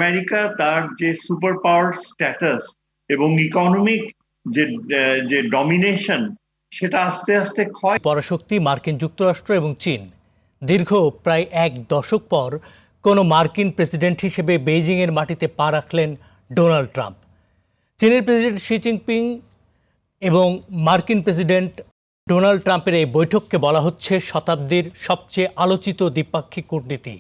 America তার যে super power status এবং ইকোনমিক যে যে ডমিনেশন, সেটা আস্তে আস্তে ক্ষয়। পরাশক্তি মার্কিন যুক্তরাষ্ট্র এবং চীন। দীর্ঘ প্রায় এক দশক পর কোনো মার্কিন প্রেসিডেন্ট হিসেবে বেইজিংয়ের মাটিতে পা রাখলেন ডোনাল্ড ট্রাম্প। চীনের প্রেসিডেন্ট শি জিনপিং এবং মার্কিন প্রেসিডেন্ট ডোনাল্ড ট্রাম্পের এই বৈঠককে বলা হচ্ছে শতাব্দীর সবচেয়ে আলোচিত দ্বিপাক্ষিক কূটনীতি।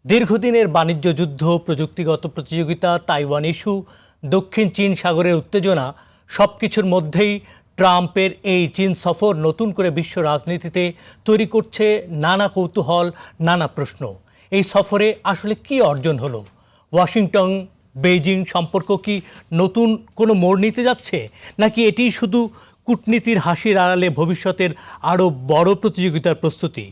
দীর্ঘদিনের বাণিজ্য যুদ্ধ, প্রযুক্তিগত প্রতিযোগিতা, তাইওয়ান ইস্যু, দক্ষিণ চীন সাগরের উত্তেজনা, সব কিছুর মধ্যেই ট্রাম্পের এই চীন সফর নতুন করে বিশ্ব রাজনীতিতে তৈরি করছে নানা কৌতূহল, নানা প্রশ্ন। এই সফরে আসলে কি অর্জন হলো? ওয়াশিংটন বেইজিং সম্পর্ক কি নতুন কোনো মোড় নিতে যাচ্ছে, নাকি এটি শুধু কূটনীতির হাসির আড়ালে ভবিষ্যতের আরও বড় প্রতিযোগিতার প্রস্তুতি?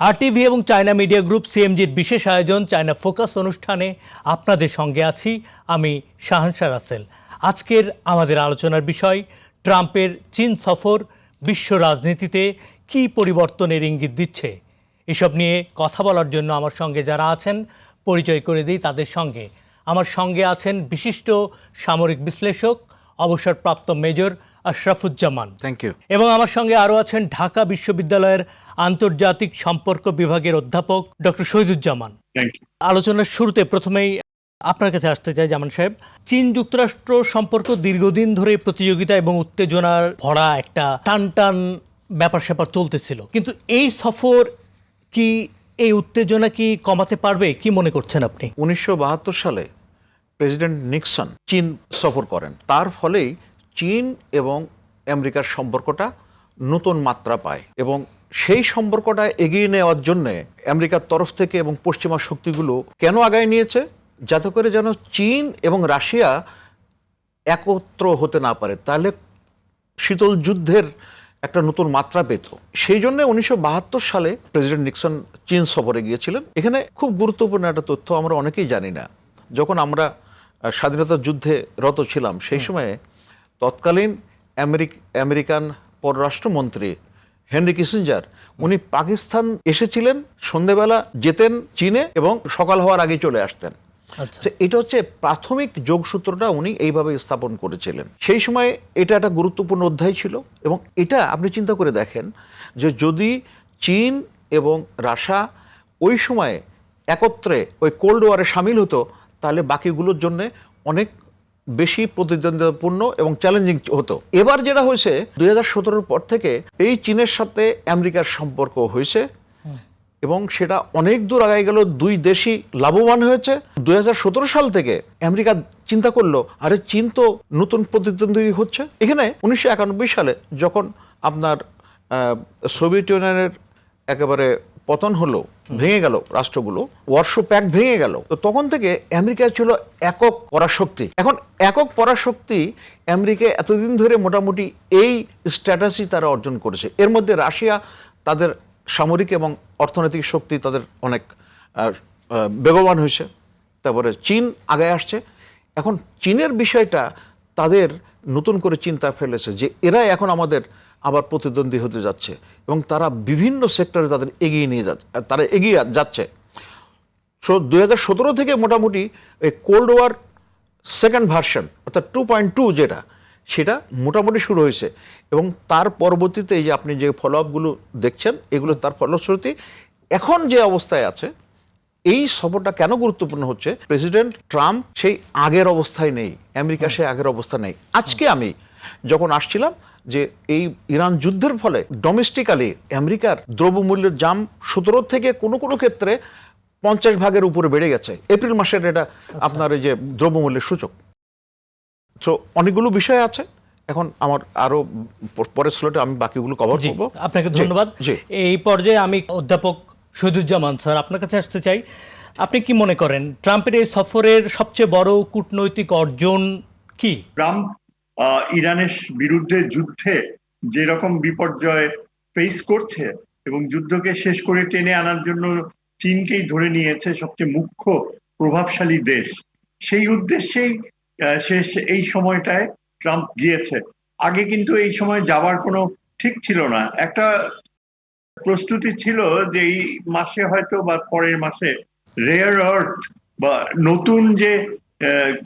আরটিভি এবং চায়না মিডিয়া গ্রুপ সিএমজির বিশেষ আয়োজন চায়না ফোকাস অনুষ্ঠানে আপনাদের সঙ্গে আছি আমি শাহানশা রাসেল। আজকের আমাদের আলোচনার বিষয় ট্রাম্পের চীন সফর বিশ্ব রাজনীতিতে কী পরিবর্তনের ইঙ্গিত দিচ্ছে। এসব নিয়ে কথা বলার জন্য আমার সঙ্গে যারা আছেন পরিচয় করে দিই তাদের সঙ্গে। আমার সঙ্গে আছেন বিশিষ্ট সামরিক বিশ্লেষক, অবসরপ্রাপ্ত মেজর আশরাফুজ্জামান। Thank you. এবং আমার সঙ্গে আরও আছেন ঢাকা বিশ্ববিদ্যালয়ের আন্তর্জাতিক সম্পর্ক বিভাগের অধ্যাপক ডক্টর শহীদুজ্জামান। আলোচনার শুরুতে প্রথমেই আপনার কাছে আসতে চাই জামান সাহেব, চীন যুক্তরাষ্ট্র সম্পর্ক দীর্ঘদিন ধরে প্রতিযোগিতা এবং উত্তেজনার ভরা একটা টান টান ব্যাপার স্যাপার চলতেছিল, কিন্তু এই সফর কি এই উত্তেজনা কি কমাতে পারবে? কি মনে করছেন আপনি? 1972 সালে প্রেসিডেন্ট নিক্সন চীন সফর করেন, তার ফলেই চীন এবং আমেরিকার সম্পর্কটা নতুন মাত্রা পায় এবং সেই সম্পর্কটা এগিয়ে নেওয়ার জন্যে আমেরিকার তরফ থেকে এবং পশ্চিমা শক্তিগুলো কেন আগায় নিয়েছে, যাতে করে যেন চীন এবং রাশিয়া একত্র হতে না পারে, তাহলে শীতল যুদ্ধের একটা নতুন মাত্রা পেত। সেই জন্য 1972 সালে প্রেসিডেন্ট নিক্সন চীন সফরে গিয়েছিলেন। এখানে খুব গুরুত্বপূর্ণ একটা তথ্য আমরা অনেকেই জানি না। যখন আমরা স্বাধীনতা যুদ্ধে রত ছিলাম সেই সময়ে তৎকালীন আমেরিকান পররাষ্ট্রমন্ত্রী হেনরি কিসিঞ্জার উনি পাকিস্তান এসেছিলেন, সন্ধেবেলা যেতেন চীনে এবং সকাল হওয়ার আগে চলে আসতেন। এটা হচ্ছে প্রাথমিক যোগসূত্রটা উনি এইভাবে স্থাপন করেছিলেন। সেই সময় এটা একটা গুরুত্বপূর্ণ অধ্যায় ছিল এবং এটা আপনি চিন্তা করে দেখেন যে যদি চীন এবং রাশিয়া ওই সময়ে একত্রে ওই কোল্ড ওয়ারে সামিল হতো, তাহলে বাকিগুলোর জন্য অনেক বেশি প্রতিদ্বন্দ্বিতাপূর্ণ এবং চ্যালেঞ্জিং হতো। এবার যেটা হয়েছে 2017 পর থেকে এই চীনের সাথে আমেরিকার সম্পর্ক হয়েছে এবং সেটা অনেক দূর আগায় গেল, দুই দেশই লাভবান হয়েছে। 2017 সাল থেকে আমেরিকা চিন্তা করলো, আরে চীন তো নতুন প্রতিদ্বন্দ্বী হচ্ছে। এখানে 1991 সালে যখন আপনার সোভিয়েত ইউনিয়নের একেবারে পতন হলো, ভেঙে গেল রাষ্ট্রগুলো, ওয়ারশো প্যাক্ট ভেঙে গেল, তো তখন থেকে আমেরিকা ছিল একক পরাশক্তি। এখন একক পরাশক্তি আমেরিকা এতদিন ধরে মোটামুটি এই স্ট্যাটাসই তারা অর্জন করেছে। এর মধ্যে রাশিয়া তাদের সামরিক এবং অর্থনৈতিক শক্তি তাদের অনেক বেগবান হয়েছে, তারপরে চীন আগে আসছে। এখন চীনের বিষয়টা তাদের নতুন করে চিন্তা ফেলেছে যে এরা এখন আমাদের আবার প্রতিদ্বন্দ্বী হতে যাচ্ছে এবং তারা বিভিন্ন সেক্টরে তাদের এগিয়ে যাচ্ছে। সো 2017 থেকে মোটামুটি এই কোল্ড ওয়ার সেকেন্ড ভার্সন অর্থাৎ 2.2 যেটা, সেটা মোটামুটি শুরু হয়েছে এবং তার পরবর্তীতে এই যে আপনি যে ফলো আপগুলো দেখছেন, এগুলো তার ফলশ্রুতি। এখন যে অবস্থায় আছে, এই সফরটা কেন গুরুত্বপূর্ণ হচ্ছে, প্রেসিডেন্ট ট্রাম্প সেই আগের অবস্থায় নেই, আমেরিকা সেই আগের অবস্থা নেই। আজকে আমি যখন আসছিলাম যে এই ইরান যুদ্ধের ফলে ডোমেস্টিক্যালি আমেরিকার দ্রব্যমূল্যের দাম 17 থেকে কোনো কোনো ক্ষেত্রে 50% উপরে বেড়ে গেছে। এপ্রিল মাসের এটা আপনার এই যে দ্রব্যমূল্যের সূচক। তো অনেকগুলো বিষয় আছে, এখন আমার আরো পরের স্লটে আমি বাকিগুলো কভার করব। আপনাকে ধন্যবাদ। এই পর্যায়ে আমি অধ্যাপক শহীদুজ্জামান স্যার আপনার কাছে আসতে চাই। আপনি কি মনে করেন ট্রাম্পের এই সফরের সবচেয়ে বড় কূটনৈতিক অর্জন কি? ট্রাম্প ইরানের বিরুদ্ধে যুদ্ধে যেরকম বিপর্যয় ফেস করছে এবং যুদ্ধকে শেষ করে টেনে আনার জন্য চীনকেই ধরে নিয়েছে সবচেয়ে মুখ্য প্রভাবশালী দেশ, সেই উদ্দেশ্যেই শেষ এই সময়টায় ট্রাম্প গিয়েছে। আগে কিন্তু এই সময় যাওয়ার কোনো ঠিক ছিল না। একটা প্রস্তুতি ছিল যে এই মাসে হয়তো বা পরের মাসে রেয়ার আর্থ বা নতুন যে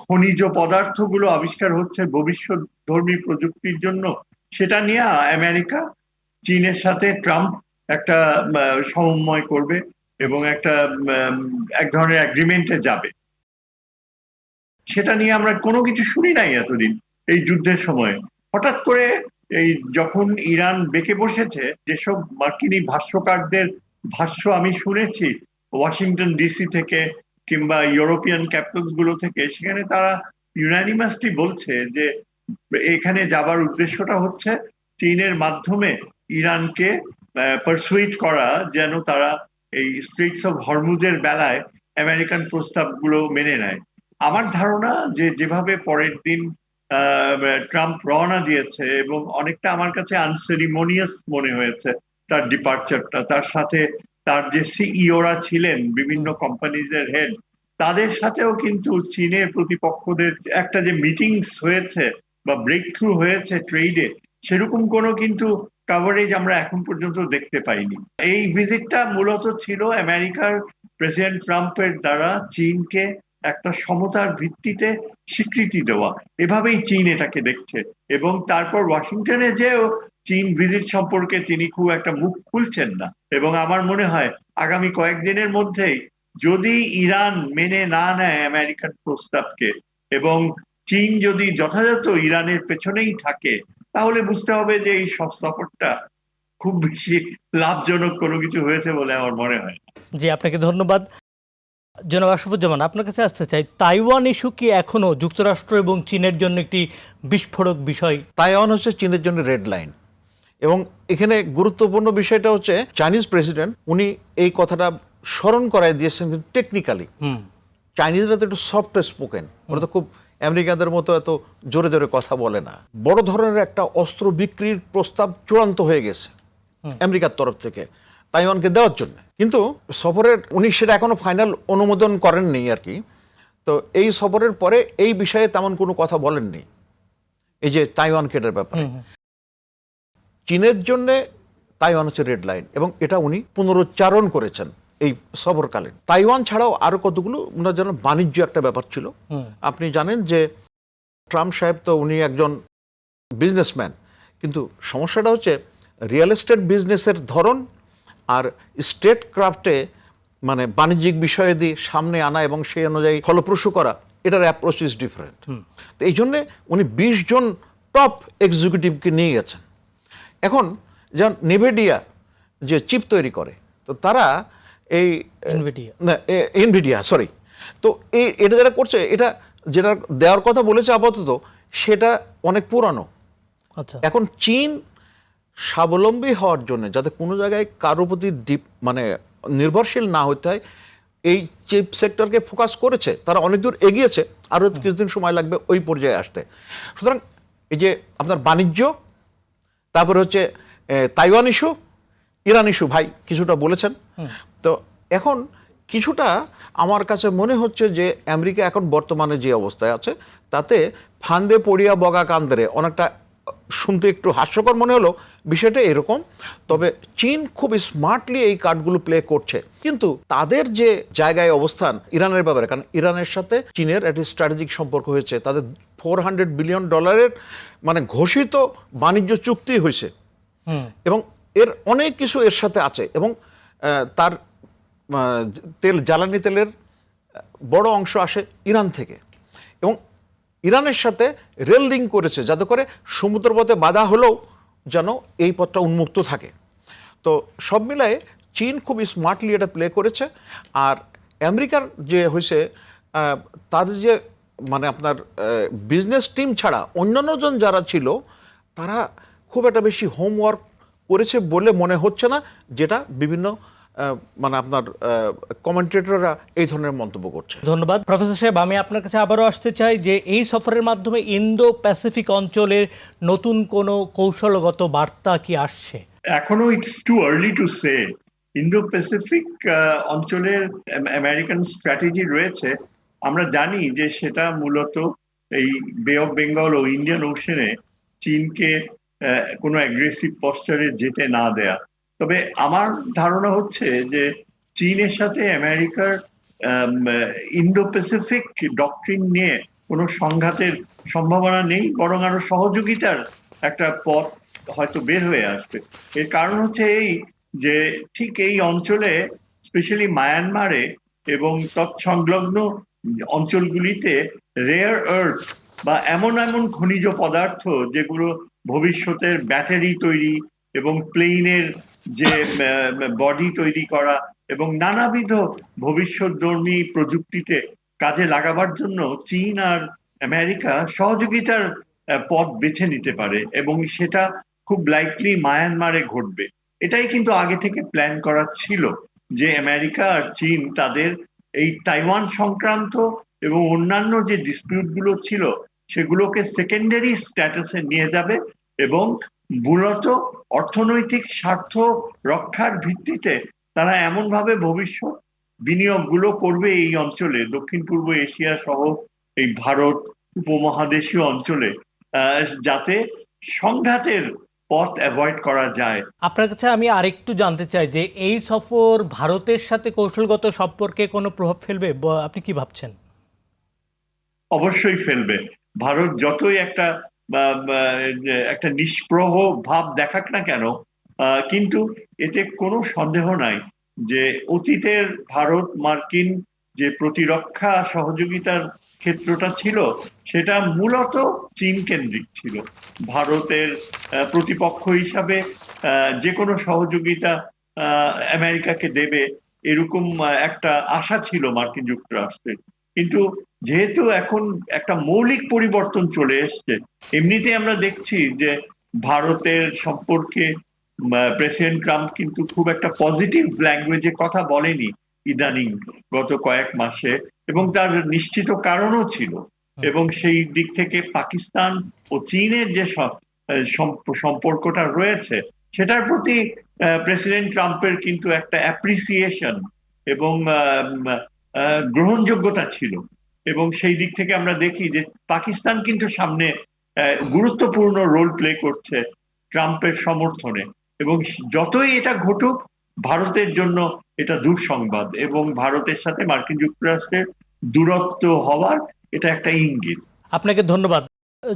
খনিজ পদার্থগুলো আবিষ্কার হচ্ছে ভবিষ্যৎধর্মী প্রযুক্তির জন্য, সেটা নিয়ে আমেরিকা চীনের সাথে ট্রাম্প একটা সমন্বয় করবে এবং একটা এক ধরনের এগ্রিমেন্টে যাবে। সেটা নিয়ে আমরা কোনো কিছু শুনি নাই এতদিন এই যুদ্ধের সময়। হঠাৎ করে এই যখন ইরান বেঁকে বসেছে, যেসব মার্কিনী ভাষ্যকারদের ভাষ্য আমি শুনেছি ওয়াশিংটন ডিসি থেকে কিংবা ইউরোপিয়ান ক্যাপিটালস গুলো থেকে, সেখানে তারা ইউনানিমাসলি বলছে যে এখানে যাবার উদ্দেশ্যটা হচ্ছে চীনের মাধ্যমে ইরানকে পারসুইট করা যেন তারা এই স্ট্রেটস অফ হরমুজের বেলায় আমেরিকান প্রস্তাবগুলো মেনে নেয়। আমার ধারণা যে যেভাবে পরের দিন ট্রাম্প রওনা দিয়েছে এবং অনেকটা আমার কাছে আনসেরিমোনিয়াস মনে হয়েছে তার ডিপার্চারটা, তার সাথে তার যে সিইওরা ছিলেন বিভিন্ন কোম্পানিজের হেড, তাদের সাথেও কিন্তু চীনের প্রতিপক্ষদের একটা যে মিটিংস হয়েছে বা ব্রেক থ্রু হয়েছে ট্রেডে, সেরকম কোনো কিন্তু কাভারেজ আমরা এখন পর্যন্ত দেখতে পাইনি। এই ভিজিটটা মূলত ছিল আমেরিকার প্রেসিডেন্ট ট্রাম্পের দ্বারা চীনকে একটা সমতার ভিত্তিতে স্বীকৃতি দেওয়া, এভাবেই চীন এটাকে দেখছে। এবং তারপর ওয়াশিংটনে যেও চীন ভিজিট সম্পর্কে তিনি খুব একটা মুখ খুলছেন না। এবং আমার মনে হয় আগামী কয়েকদিনের মধ্যেই যদি ইরান মেনে না নেয় আমেরিকান প্রস্তাবকে এবং চীন যদি যথাযথ ইরানের পেছনেই থাকে, তাহলে বুঝতে হবে যে এই সব সফরটা খুব বেশি লাভজনক কোনো কিছু হয়েছে বলে আমার মনে হয়। জি, আপনাকে ধন্যবাদ। জনাব আশরাফুজ্জামান, আপনার কাছে আসতে চাই, তাইওয়ান ইস্যু কি এখনো যুক্তরাষ্ট্র এবং চীনের জন্য একটি বিস্ফোরক বিষয়? তাইওয়ান হচ্ছে চীনের জন্য রেড লাইন। এবং এখানে গুরুত্বপূর্ণ বিষয়টা হচ্ছে চাইনিজ প্রেসিডেন্ট উনি এই কথাটা স্মরণ করায় দিয়েছেন টেকনিক্যালি। চাইনিজরা তো একটু সফট স্পোকেন, ওরা তো খুব আমেরিকানদের মতো এত জোরে জোরে কথা বলে না। বড় ধরনের একটা অস্ত্র বিক্রির প্রস্তাব চূড়ান্ত হয়ে গেছে আমেরিকার তরফ থেকে তাইওয়ানকে দেওয়ার জন্য, কিন্তু সফরের উনি সেটা এখনো ফাইনাল অনুমোদন করেননি আর কি। তো এই সফরের পরে এই বিষয়ে তেমন কোনো কথা বলেননি, এই যে তাইওয়ান কেটার ব্যাপারে। চীনের জন্য তাইওয়ান হচ্ছে রেড লাইন এবং এটা উনি পুনরুচ্চারণ করেছেন এই সফরকালীন। তাইওয়ান ছাড়াও আরো কতগুলো ওনার জন্য বাণিজ্য একটা ব্যাপার ছিল। আপনি জানেন যে ট্রাম্প সাহেব তো উনি একজন বিজনেসম্যান, কিন্তু সমস্যাটা হচ্ছে রিয়েল এস্টেট বিজনেসের ধরন আর স্টেট ক্রাফটে মানে বাণিজ্যিক বিষয়াদি সামনে আনা এবং সেই অনুযায়ী ফলপ্রসূ করা, এটার অ্যাপ্রোচ ইজ ডিফারেন্ট। তো এই জন্যে উনি 20 জন টপ এক্সিকিউটিভকে নিয়ে গেছেন। এখন যেমন নেভিডিয়া যে চিপ তৈরি করে, তো তারা এই এনভিডিয়া সরি, তো এটা যারা করছে, এটা যেটা দেওয়ার কথা বলেছে আপাতত সেটা অনেক পুরানো। আচ্ছা, এখন চীন স্বাবলম্বী হওয়ার জন্য যাতে কোনো জায়গায় কারোর প্রতি মানে নির্ভরশীল না হতে হয়, এই চিপ সেক্টরকে ফোকাস করেছে। তারা অনেক দূর এগিয়েছে, আরও কিছুদিন সময় লাগবে ওই পর্যায়ে আসতে। সুতরাং এই যে আপনার বাণিজ্য, তারপরে হচ্ছে তাইওয়ান ইস্যু, ইরান ইস্যু ভাই কিছুটা বলেছেন। তো এখন কিছুটা আমার কাছে মনে হচ্ছে যে আমেরিকা এখন বর্তমানে যে অবস্থায় আছে তাতে ফান্দে পড়িয়া বগা কান্দরে, অনেকটা শুনতে একটু হাস্যকর মনে হলো বিষয়টা এরকম। তবে চীন খুব স্মার্টলি এই কার্ডগুলো প্লে করছে, কিন্তু তাদের যে জায়গায় অবস্থান ইরানের ব্যাপারে, কারণ ইরানের সাথে চীনের একটি স্ট্র্যাটেজিক সম্পর্ক হয়েছে, তাদের $400 বিলিয়ন মানে ঘোষিত বাণিজ্য চুক্তি হয়েছে এবং এর অনেক কিছু এর সাথে আছে। এবং তার জ্বালানি তেলের বড় অংশ আসে ইরান থেকে এবং ইরানের সাথে রেল লিঙ্ক করেছে যাতে করে সমুদ্রপথে বাধা হলেও যেন এই পথটা উন্মুক্ত থাকে। তো সব মিলায়ে চীন খুব স্মার্টলি এটা প্লে করেছে। আর আমেরিকার যে হয়েছে তাদের যে মানে আপনার বিজনেস টিম ছাড়া অন্যান্যজন যারা ছিল তারা খুব একটা বেশি হোমওয়ার্ক করেছে বলে মনে হচ্ছে না, যেটা বিভিন্ন মানে আপনার কমেন্টেটররা এই ধরনের মন্তব্য করছে। ধন্যবাদ প্রফেসর সাহেব। আমি আপনার কাছে আবারও আসতে চাই যে এই সফরের মাধ্যমে ইন্দো প্যাসিফিক অঞ্চলের নতুন কোনো কৌশলগত বার্তা কি আসছে? এখনো it's too early to say. Indo Pacific অঞ্চলের আমেরিকান স্ট্র্যাটেজি রয়েছে। আমরা জানি যে সেটা মূলত এই বে অফ বেঙ্গল ও ইন্ডিয়ান ওশনে চীনকে কোনো অ্যাগ্রেসিভ পশ্চারে যেতে না দেয়া। তবে আমার ধারণা হচ্ছে যে চীনের সাথে আমেরিকার ইন্দো প্যাসিফিক ডক্ট্রিন নিয়ে কোনো সংঘাতের সম্ভাবনা নেই, বরং আরো সহযোগিতার একটা পথ হয়তো বের হয়ে আসবে। এর কারণ হচ্ছে এই যে ঠিক এই অঞ্চলে, স্পেশালি মায়ানমারে এবং তৎসংলগ্ন অঞ্চলগুলিতে রেয়ার আর্থ বা এমন এমন খনিজ পদার্থ যেগুলো ভবিষ্যতের ব্যাটারি তৈরি এবং প্লেনের যে বডি তৈরি করা এবং নানাবিধ ভবিষ্যৎধর্মী প্রযুক্তিতে কাজে লাগাবার জন্য চীন আর আমেরিকা সহযোগিতার পথ বেছে নিতে পারে, এবং সেটা খুব লাইকলি মায়ানমারে ঘটবে। এটাই কিন্তু আগে থেকে প্ল্যান করা ছিল যে আমেরিকা আর চীন তাদের এই তাইওয়ান সংক্রান্ত এবং অন্যান্য যে ডিসপিউট গুলো ছিল সেগুলোকে সেকেন্ডারি স্ট্যাটাসে নিয়ে যাবে এবং মূলত অর্থনৈতিক স্বার্থ রক্ষার ভিত্তিতে তারা এমন ভাবে ভবিষ্যৎ বিনিয়োগগুলো করবে এই অঞ্চলে, দক্ষিণ পূর্ব এশিয়া সহ এই ভারত উপমহাদেশীয় অঞ্চলে, যাতে সংঘাতের পথ অ্যাভয়েড করা যায়। আপনার কাছে আমি আরেকটু জানতে চাই যে এই সফর ভারতের সাথে কৌশলগত সম্পর্কে কোনো প্রভাব ফেলবে, আপনি কি ভাবছেন? অবশ্যই ফেলবে। ভারত যতই একটা নিষ্প্রভ ভাব দেখাক না কেন, কিন্তু এতে কোনো সন্দেহ নাই যে অতীতের ভারত মার্কিন যে প্রতিরক্ষা সহযোগিতার ক্ষেত্রটা ছিল সেটা মূলত চীন কেন্দ্রিক ছিল। ভারতের প্রতিপক্ষ হিসাবে যে কোনো সহযোগিতা আমেরিকাকে দেবে এরকম একটা আশা ছিল মার্কিন যুক্তরাষ্ট্রের। কিন্তু যেহেতু এখন একটা মৌলিক পরিবর্তন চলে এসছে, এমনিতে আমরা দেখছি যে ভারতের সম্পর্কে প্রেসিডেন্ট ট্রাম্প কিন্তু খুব একটা পজিটিভ ল্যাঙ্গুয়েজে কথা বলেনি ইদানিং গত কয়েক মাসে, এবং তার নিশ্চিত কারণও ছিল। এবং সেই দিক থেকে পাকিস্তান ও চীনের যে সম্পর্কটা রয়েছে সেটার প্রতি প্রেসিডেন্ট ট্রাম্পের কিন্তু একটা অ্যাপ্রিসিয়েশন এবং গ্রহণযোগ্যতা ছিল। এবং সেই দিক থেকে আমরা দেখি যে পাকিস্তান কিন্তু সামনে গুরুত্বপূর্ণ রোল প্লে করছে ট্রাম্পের সমর্থনে, এবং যতই এটা ঘটুক ভারতের জন্য এটা দুঃসংবাদ, এবং ভারতের সাথে মার্কিন যুক্তরাষ্ট্রের দূরত্ব হওয়ার এটা একটা ইঙ্গিত। আপনাকে ধন্যবাদ।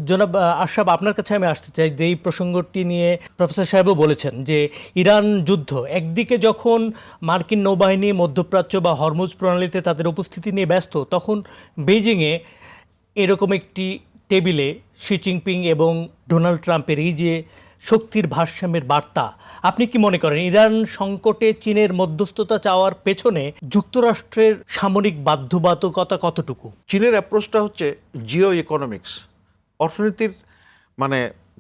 জনাব আশরাফ, আপনার কাছে আমি আসতে চাই যে এই প্রসঙ্গটি নিয়ে প্রফেসর সাহেবও বলেছেন যে ইরান যুদ্ধ একদিকে যখন মার্কিন নৌবাহিনী মধ্যপ্রাচ্য বা হরমুজ প্রণালীতে তাদের উপস্থিতি নিয়ে ব্যস্ত, তখন বেইজিংয়ে এরকম একটি টেবিলে শি জিনপিং এবং ডোনাল্ড ট্রাম্পের এই যে শক্তির ভারসাম্যের বার্তা, আপনি কি মনে করেন ইরান সংকটে চীনের মধ্যস্থতা চাওয়ার পেছনে যুক্তরাষ্ট্রের সামরিক বাধ্যবাধকতা কতটুকু? চীনের অ্যাপ্রোচটা হচ্ছে জিও ইকোনমিক্স, অর্থনীতির মানে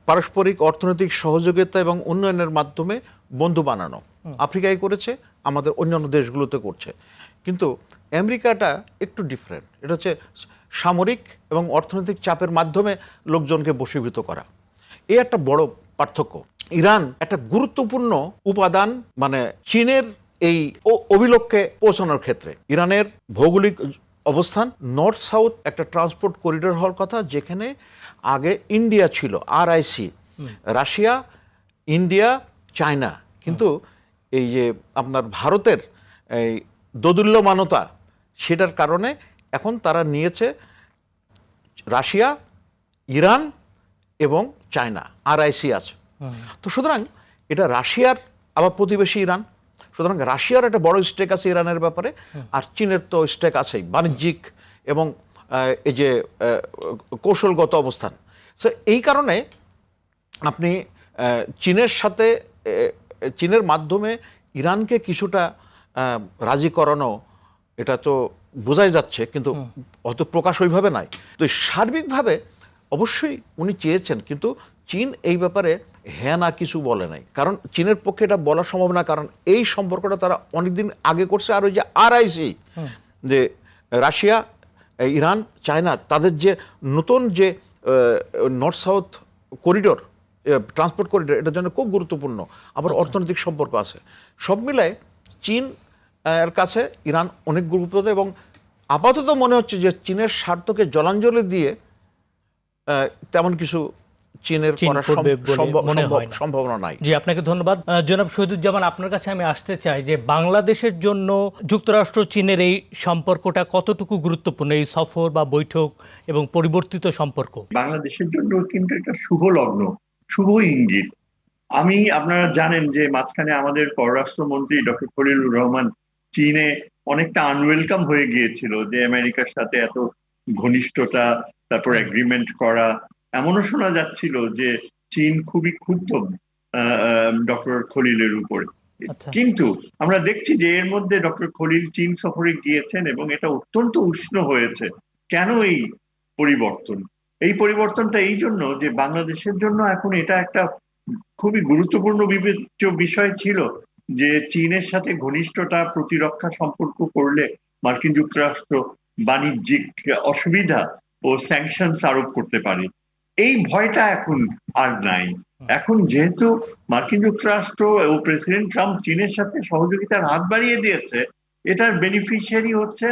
পারস্পরিক অর্থনৈতিক সহযোগিতা এবং উন্নয়নের মাধ্যমে বন্ধু বানানো। আফ্রিকায় করেছে, আমাদের অন্যান্য দেশগুলোতে করছে। কিন্তু আমেরিকাটা একটু ডিফারেন্ট, এটা হচ্ছে সামরিক এবং অর্থনৈতিক চাপের মাধ্যমে লোকজনকে বশীভূত করা। এই একটা বড় পার্থক্য। ইরান একটা গুরুত্বপূর্ণ উপাদান মানে চীনের এই অভিলক্ষ্যে পৌঁছানোর ক্ষেত্রে। ইরানের ভৌগোলিক অবস্থান নর্থ সাউথ একটা ট্রান্সপোর্ট করিডোর হওয়ার কথা, যেখানে আগে ইন্ডিয়া ছিল, RIC, রাশিয়া, ইন্ডিয়া, চায়না। কিন্তু এই যে আপনার ভারতের এই দোদুল্যমানতা, সেটার কারণে এখন তারা নিয়েছে রাশিয়া, ইরান এবং চায়না, RIC আছে। তো সুতরাং এটা রাশিয়ার আবার প্রতিবেশী ইরান, সুতরাং রাশিয়ার একটা বড় স্টেক আছে ইরানের ব্যাপারে, আর চীনের তো স্টেক আছেই বাণিজ্যিক এবং এই যে কৌশলগত অবস্থান। সো এই কারণে আপনি চীনের সাথে চীনের মাধ্যমে ইরানকে কিছুটা রাজি করানো, এটা তো বোঝাই যাচ্ছে, কিন্তু অত প্রকাশ ওইভাবে নাই। তো সার্বিকভাবে অবশ্যই উনি চেয়েছেন, কিন্তু চীন এই ব্যাপারে হ্যাঁ না কিছু বলে নাই, কারণ চীনের পক্ষে এটা বলা সম্ভব না, কারণ এই সম্পর্কটা তারা অনেকদিন আগে করছে। আর ওই যে RIC, যে রাশিয়া, ইরান, চায়না, তাদের যে নতুন যে north south corridor, transport corridor, এটার জন্য খুব গুরুত্বপূর্ণ। আবার অর্থনৈতিক সম্পর্ক আছে। সব মিলায় চীন এর কাছে ইরান অনেক গুরুত্বপূর্ণ, এবং আপাতত মনে হচ্ছে যে চীনের স্বার্থকে জলাঞ্জলি দিয়ে তেমন কিছু চীনের চীন করা করবে বলে মনে হয় না। সম্ভাবনা নাই। জি, আপনাকে ধন্যবাদ। জনাব শহীদুজ্জামান, আপনার কাছে আমি আসতে চাই যে বাংলাদেশের জন্য যুক্তরাষ্ট্র চীনের এই সম্পর্কটা কতটুকু গুরুত্বপূর্ণ, এই সফর বা বৈঠক এবং পরিবর্তিত সম্পর্ক? বাংলাদেশের জন্য কিন্তু একটা শুভ লগ্ন, শুভ ইঙ্গিত। আপনারা জানেন যে মাঝখানে আমাদের পররাষ্ট্রমন্ত্রী ডক্টর খলিলুর রহমান চীনে অনেকটা আনওয়েলকাম হয়ে গিয়েছিল, যে আমেরিকার সাথে এত ঘনিষ্ঠতা, তারপর এগ্রিমেন্ট করা। এমনও শোনা যাচ্ছিল যে চীন খুবই ক্ষুব্ধ ডক্টর খলিলের উপরে। আচ্ছা। কিন্তু আমরা দেখছি যে এর মধ্যে ডক্টর খলিল চীন সফরে গিয়েছেন এবং এটা অত্যন্ত উষ্ণ হয়েছে। কেন এই পরিবর্তন? এই পরিবর্তনটা এই জন্য যে বাংলাদেশের জন্য এখন এটা একটা খুবই গুরুত্বপূর্ণ বিবেচ্য বিষয় ছিল যে চীনের সাথে ঘনিষ্ঠতা, প্রতিরক্ষা সম্পর্ক করলে মার্কিন যুক্তরাষ্ট্র বাণিজ্যিক অসুবিধা ও স্যাংশনস আরোপ করতে পারে। এই ভয়টা এখন আর নাই। এখন যেহেতু মার্কিন যুক্তরাষ্ট্র ও প্রেসিডেন্ট ট্রাম্প চীনের সাথে সহযোগিতার হাত বাড়িয়ে দিয়েছে, এটার বেনিফিশিয়ারি হচ্ছে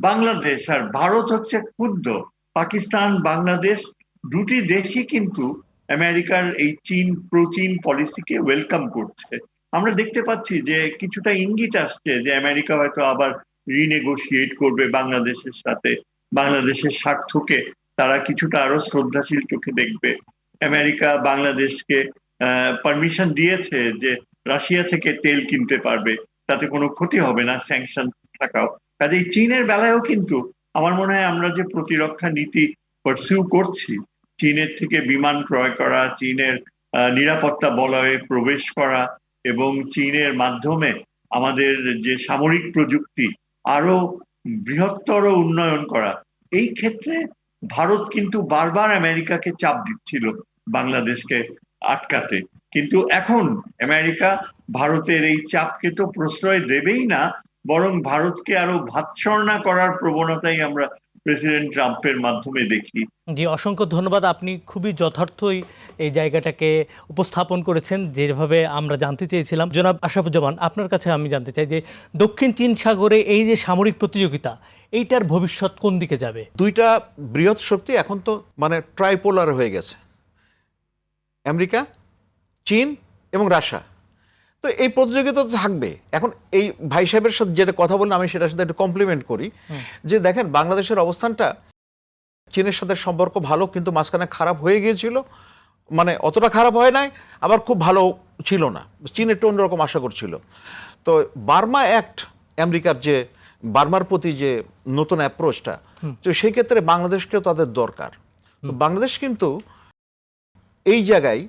বাংলাদেশ, আর ভারত হচ্ছে ক্ষুব্ধ। পাকিস্তান, বাংলাদেশ দুটি দেশই কিন্তু আমেরিকার এই প্রো-চীন পলিসিকে ওয়েলকাম করছে। আমরা দেখতে পাচ্ছি যে কিছুটা ইঙ্গিত আসছে যে আমেরিকা হয়তো আবার রিনেগোশিয়েট করবে বাংলাদেশের সাথে, বাংলাদেশের স্বার্থকে তারা কিছুটা আরো শ্রদ্ধাশীল চোখে দেখবে। আমেরিকা বাংলাদেশকে পারমিশন দিয়েছে যে রাশিয়া থেকে তেল কিনতে পারবে, তাতে কোনো ক্ষতি হবে না স্যাংশন থাকাও। কাজেই চীনের বেলায়ও কিন্তু আমার মনে হয় আমরা যে প্রতিরক্ষা নীতি পারসিউ করছি, চীনের থেকে বিমান ক্রয় করা, চীনের নিরাপত্তা বলয়ে প্রবেশ করা এবং চীনের মাধ্যমে আমাদের যে সামরিক প্রযুক্তি আরো বৃহত্তর উন্নয়ন করা, এই ক্ষেত্রে ভারত কিন্তু বারবার আমেরিকাকে চাপ দিচ্ছিল বাংলাদেশকে আটকাতে। কিন্তু এখন আমেরিকা ভারতের এই চাপকে তো প্রশ্রয় দেবেই না, বরং ভারতকে আরো ভাতশর্ণা করার প্রবণতাই আমরা প্রেসিডেন্ট ট্রাম্পের মাধ্যমে দেখি। জি, অসংখ্য ধন্যবাদ। আপনি খুবই যথার্থই এই জায়গাটাকে উপস্থাপন করেছেন যেভাবে আমরা জানতে চেয়েছিলাম। জনাব আশরাফুজ্জামান, আপনার কাছে আমি জানতে চাই যে দক্ষিণ চীন সাগরে এই যে সামরিক প্রতিযোগিতা, এইটার ভবিষ্যৎ কোন দিকে যাবে? দুইটা বৃহৎ শক্তি এখন তো মানে ট্রাইপোলার হয়ে গেছে, আমেরিকা, চীন এবং রাশিয়া। তো এই প্রতিযোগিতা তো থাকবে। এখন এই ভাই সাহেবের সাথে যেটা কথা বললাম, আমি সেটার সাথে একটু কমপ্লিমেন্ট করি যে দেখেন বাংলাদেশের অবস্থানটা চীনের সাথে সম্পর্ক ভালো, কিন্তু মাঝখানে খারাপ হয়ে গিয়েছিল। মানে অতটা খারাপ হয় নাই, আবার খুব ভালো ছিল না। চীন একটু অন্যরকম আশা করছিল। তো বার্মা অ্যাক্ট, আমেরিকার যে বার্মার প্রতি যে নতুন অ্যাপ্রোচটা, তো সেই ক্ষেত্রে বাংলাদেশকেও তাদের দরকার। তো বাংলাদেশ কিন্তু এই জায়গায়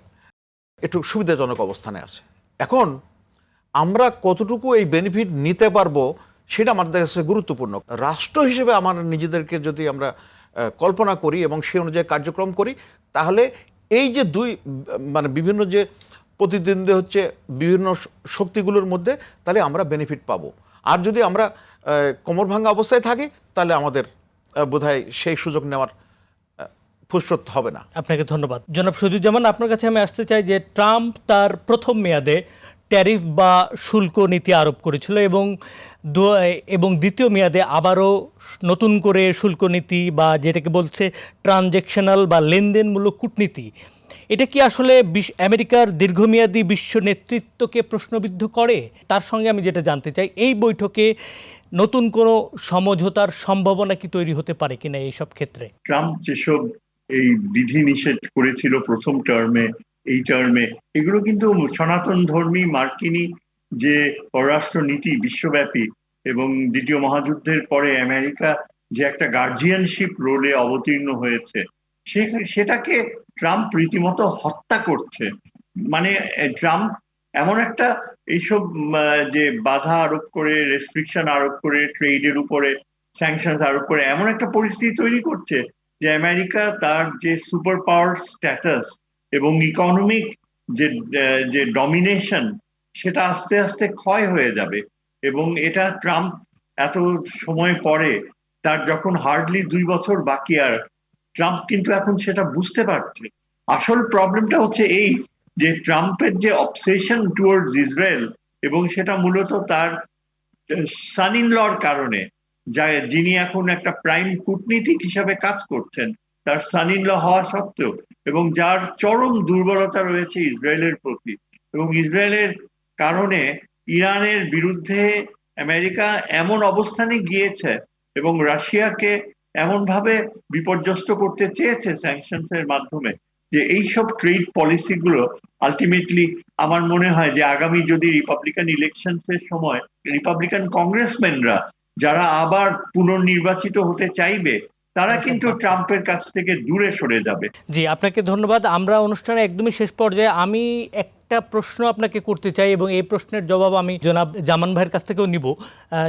একটু সুবিধাজনক অবস্থানে আছে। এখন আমরা কতটুকু এই বেনিফিট নিতে পারবো সেটা আমাদের কাছে গুরুত্বপূর্ণ। রাষ্ট্র হিসেবে আমার নিজেদেরকে যদি আমরা কল্পনা করি এবং সেই অনুযায়ী কার্যক্রম করি, তাহলে এই যে মানে বিভিন্ন যে প্রতিদ্বন্দ্বী হচ্ছে বিভিন্ন শক্তিগুলোর মধ্যে, তাহলে আমরা বেনিফিট পাবো। আর যদি আমরা কোমর ভাঙা অবস্থায় থাকি, তাহলে আমাদের বোধহয় সেই সুযোগ নেওয়ার ফুরসত হবে না। আপনাকে ধন্যবাদ। জনাব শহীদুজ্জামান, আপনার কাছে আমি আসতে চাই যে ট্রাম্প তার প্রথম মেয়াদে ট্যারিফ বা শুল্ক নীতি আরোপ করেছিল এবং দ্বিতীয় মেয়াদে আবারও নতুন করে শুল্ক নীতি বা যেটাকে বলছে ট্রানজ্যাকশনাল বা লেনদেনমূলক কূটনীতি, এটা কি আসলে আমেরিকার দীর্ঘমেয়াদী বিশ্ব নেতৃত্বকে প্রশ্নবিদ্ধ করে? তার সঙ্গে আমি যেটা জানতে চাই, এই বৈঠকে নতুন কোনো সমঝোতার সম্ভাবনা কি তৈরি হতে পারে কিনা এইসব ক্ষেত্রে? ট্রাম্প যেসব এই বিধি নিষেধ করেছিল প্রথম টার্মে, এই টার্মে, এগুলো কিন্তু সনাতন ধর্মী মার্কিনী যে পররাষ্ট্র নীতি বিশ্বব্যাপী, এবং দ্বিতীয় মহাযুদ্ধের পরে আমেরিকা যে একটা গার্জিয়ানশিপ রোলে অবতীর্ণ হয়েছে, সেটাকে ট্রাম্প রীতিমতো হত্যা করছে। মানে ট্রাম্প এমন একটা এইসব যে বাধা আরোপ করে, রেস্ট্রিকশন আরোপ করে, ট্রেডের উপরে স্যাংশন আরোপ করে এমন একটা পরিস্থিতি তৈরি করছে যে আমেরিকা তার যে সুপার পাওয়ার স্ট্যাটাস এবং ইকোনমিক যে ডমিনেশন, সেটা আস্তে আস্তে ক্ষয় হয়ে যাবে। এবং এটা ট্রাম্প এত সময় পরে, তার যখন হার্ডলি 2 বছর বাকি, আর ট্রাম্প কিন্তু এখন সেটা বুঝতে পারছে। আসল প্রবলেমটা হচ্ছে এই যে ট্রাম্পের যে অবসেশন টুয়ার্ডস ইসরায়েল, এবং সেটা মূলত তার সান ইন লর কারণে, যিনি এখন একটা প্রাইম কূটনীতিক হিসাবে কাজ করছেন, তার সান ইন ল হওয়া সত্ত্বেও, এবং যার চরম দুর্বলতা রয়েছে ইসরায়েলের প্রতি, এবং ইসরায়েলের কারণে ইরানের বিরুদ্ধে আমেরিকা এমন অবস্থানে গিয়েছে এবং রাশিয়াকে এমন ভাবে বিপর্যস্ত করতে চেয়েছে স্যাংশনস এর মাধ্যমে, যে এইসব ট্রেড পলিসি গুলো আলটিমেটলি আমার মনে হয় যে আগামী যদি রিপাবলিকান ইলেকশনস এর সময় রিপাবলিকান কংগ্রেসম্যানরা যারা আবার পুনর্নির্বাচিত হতে চাইবে, তারা কিন্তু ট্রাম্পের কাছ থেকে দূরে সরে যাবে। জি, আপনাকে ধন্যবাদ। আমরা অনুষ্ঠানে একদমই শেষ পর্যায়ে। আমি একটা প্রশ্ন আপনাকে করতে চাই এবং এই প্রশ্নের জবাব আমি জনাব জামান ভাইয়ের কাছ থেকেও নিব।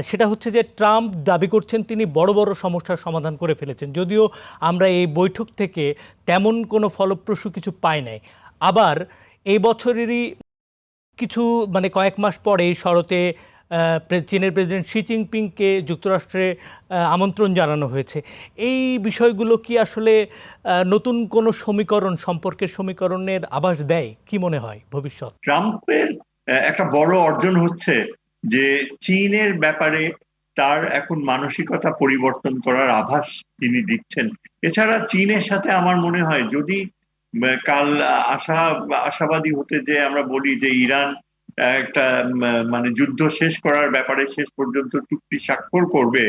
সেটা হচ্ছে যে ট্রাম্প দাবি করছেন তিনি বড় বড় সমস্যার সমাধান করে ফেলেছেন, যদিও আমরা এই বৈঠক থেকে তেমন কোনো ফলপ্রসূ কিছু পাই নাই। আবার এই বছরেরই কিছু কয়েক মাস পরেই শরতে চীনের প্রেসিডেন্ট শি জিনপিংকে যুক্তরাষ্ট্রে আমন্ত্রণ জানানো হয়েছে। এই বিষয়গুলো কি আসলে নতুন কোনো সম্পর্কের সমীকরণের আভাস দেয়? কি মনে হয় ভবিষ্যৎ? ট্রাম্পের একটা বড় অর্জন হচ্ছে যে চীনের ব্যাপারে তার এখন মানসিকতা পরিবর্তন করার আভাস তিনি দিচ্ছেন। এছাড়া চীনের সাথে আমার মনে হয় যদি কাল আশাবাদী হতে যে আমরা বলি যে ইরান একটা যুদ্ধ শেষ করার ব্যাপারে শেষ পর্যন্ত চুক্তি স্বাক্ষর করবে,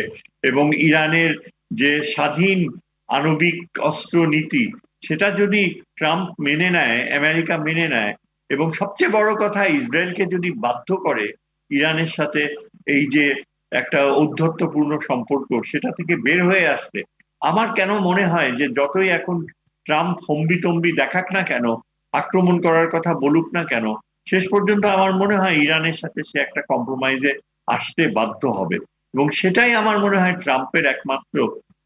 এবং ইরানের যে স্বাধীন আণবিক অস্ত্র নীতি সেটা যদি ট্রাম্প মেনে নেয়, আমেরিকা মেনে নেয়, এবং সবচেয়ে বড় কথা ইসরায়েলকে যদি বাধ্য করে ইরানের সাথে এই যে একটা ঔদ্ধত্যপূর্ণ সম্পর্ক সেটা থেকে বের হয়ে আসতে, আমার কেন মনে হয় যে যতই এখন ট্রাম্প হম্বিতম্বি দেখাক না কেন, আক্রমণ করার কথা বলুক না কেন, শেষ পর্যন্ত আমার মনে হয় ইরানের সাথে সে একটা কম্প্রোমাইজে আসতে বাধ্য হবে, এবং সেটাই আমার মনে হয় ট্রাম্পের একমাত্র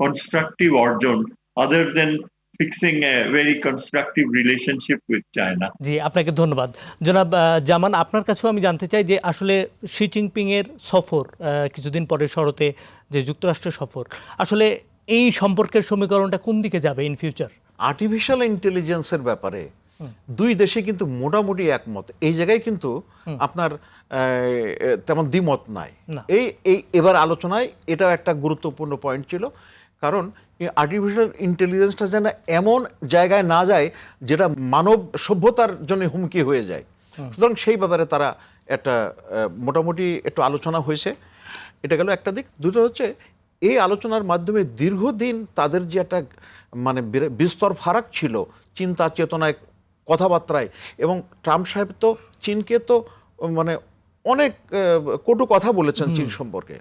কনস্ট্রাকটিভ অর্জন, other than fixing a very constructive relationship with China. জি, আপনাকে ধন্যবাদ। জনাব জামান, আপনার কাছেও আমি জানতে চাই যে আসলে শি জিনপিং এর সফর, কিছুদিন পরে শরতে যে যুক্তরাষ্ট্রের সফর, আসলে এই সম্পর্কের সমীকরণটা কোন দিকে যাবে ইন ফিউচার? আর্টিফিশিয়াল ইন্টেলিজেন্সের ব্যাপারে দুই দেশে কিন্তু মোটামুটি একমত। এই জায়গায় কিন্তু আপনার তেমন দ্বিমত নাই। এই এবার আলোচনায় এটাও একটা গুরুত্বপূর্ণ পয়েন্ট ছিল, কারণ আর্টিফিশিয়াল ইন্টেলিজেন্সটা যেন এমন জায়গায় না যায় যেটা মানব সভ্যতার জন্য হুমকি হয়ে যায়। সুতরাং সেই ব্যাপারে তারা একটা মোটামুটি একটু আলোচনা হয়েছে, এটা গেল একটা দিক। দুটো হচ্ছে এই আলোচনার মাধ্যমে দীর্ঘদিন তাদের যে একটা বিস্তর ফারাক ছিল চিন্তা চেতনায়, কথাবার্তায়, এবং ট্রাম্প সাহেব তো চীনকে তো অনেক কটু কথা বলেছেন চীন সম্পর্কে,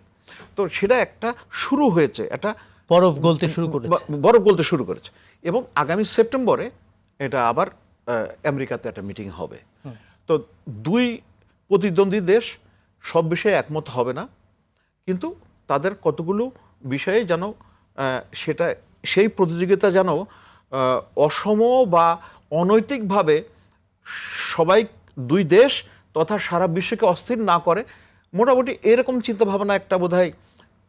তো সেটা একটা শুরু হয়েছে, একটা বরফ গলতে শুরু করেছে। এবং আগামী সেপ্টেম্বরে এটা আবার আমেরিকাতে একটা মিটিং হবে। তো দুই প্রতিদ্বন্দ্বী দেশ সব বিষয়ে একমত হবে না, কিন্তু তাদের কতগুলো বিষয়ে যেন সেই প্রতিযোগিতা যেন অসম বা অনৈতিকভাবে সবাই দুই দেশ তথা সারা বিশ্বকে অস্থির না করে, মোটামুটি এরকম চিন্তাভাবনা একটা বোধহয়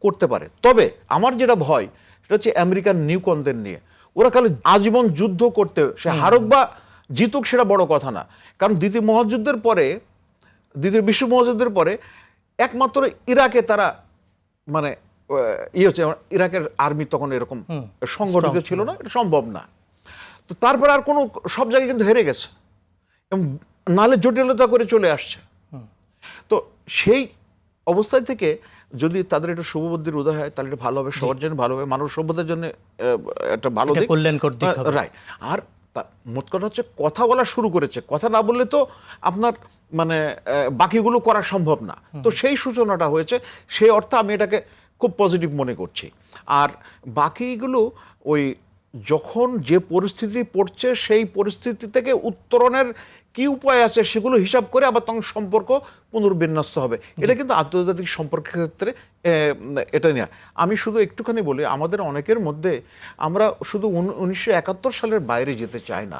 করতে পারে। তবে আমার যেটা ভয় সেটা হচ্ছে আমেরিকান নিউকনদের নিয়ে। ওরা খালি আজীবন যুদ্ধ করতে, সে হারুক বা জিতুক সেটা বড় কথা না, কারণ দ্বিতীয় বিশ্ব মহাযুদ্ধের পরে একমাত্র ইরাকে তারা ইরাকের আর্মি তখন এরকম সংগঠিত ছিল না, এটা সম্ভব না। তো তারপর আর কোনো সব জায়গায় কিন্তু হেরে গেছে এবং নালে জটিলতা করে চলে আসছে। তো সেই অবস্থায় থেকে যদি তাদের একটা শুভবুদ্ধির উদয় হয় তাহলে এটা ভালো হবে, সবার জন্য ভালো হবে, মানব সভ্যতার জন্য একটা ভালো দিক, রাইট। আর মোট কথা হচ্ছে কথা বলা শুরু করেছে, কথা না বললে তো আপনার বাকিগুলো করা সম্ভব না। তো সেই সূচনাটা হয়েছে, সেই অর্থে আমি এটাকে খুব পজিটিভ মনে করছি। আর বাকিগুলো ওই যখন যে পরিস্থিতি পড়ছে সেই পরিস্থিতি থেকে উত্তরণের কি উপায় আছে সেগুলো হিসাব করে আবার তখন সম্পর্ক পুনর্বিন্যস্ত হবে। এটা কিন্তু আন্তর্জাতিক সম্পর্কের ক্ষেত্রে এটা নিয়ে আমি শুধু একটুখানি বলি, আমাদের অনেকের মধ্যে আমরা শুধু 1971 সালের বাইরে যেতে চাই না।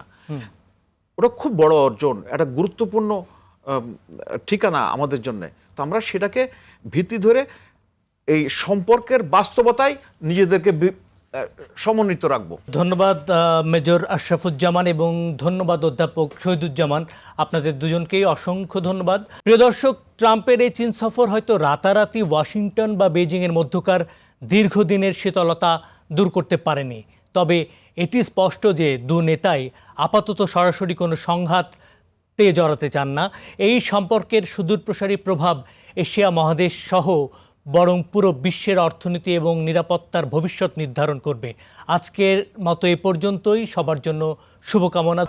ওটা খুব বড় অর্জন, একটা গুরুত্বপূর্ণ ঠিকানা আমাদের জন্য। তো আমরা সেটাকে ভিত্তি ধরে এই সম্পর্কের বাস্তবতায় নিজেদেরকে সমন্বিত রাখবো। ধন্যবাদ মেজর আশরাফুজ্জামান এবং ধন্যবাদ অধ্যাপক শহীদুজ্জামান, আপনাদের দুজনকেই অসংখ্য ধন্যবাদ। প্রিয় দর্শক, ট্রাম্পের এই চীন সফর হয়তো রাতারাতি ওয়াশিংটন বা বেজিংয়ের মধ্যকার দীর্ঘদিনের শীতলতা দূর করতে পারেনি। তবে এটি স্পষ্ট যে দু নেতাই আপাতত সরাসরি কোনো সংঘাতে জড়াতে চান না। এই সম্পর্কের সুদূরপ্রসারী প্রভাব এশিয়া মহাদেশ সহ বরং পুরো বিশ্বের অর্থনীতি এবং নিরাপত্তার ভবিষ্যৎ নির্ধারণ করবে। আজকের মতো এ পর্যন্তই। সবার জন্য শুভকামনা।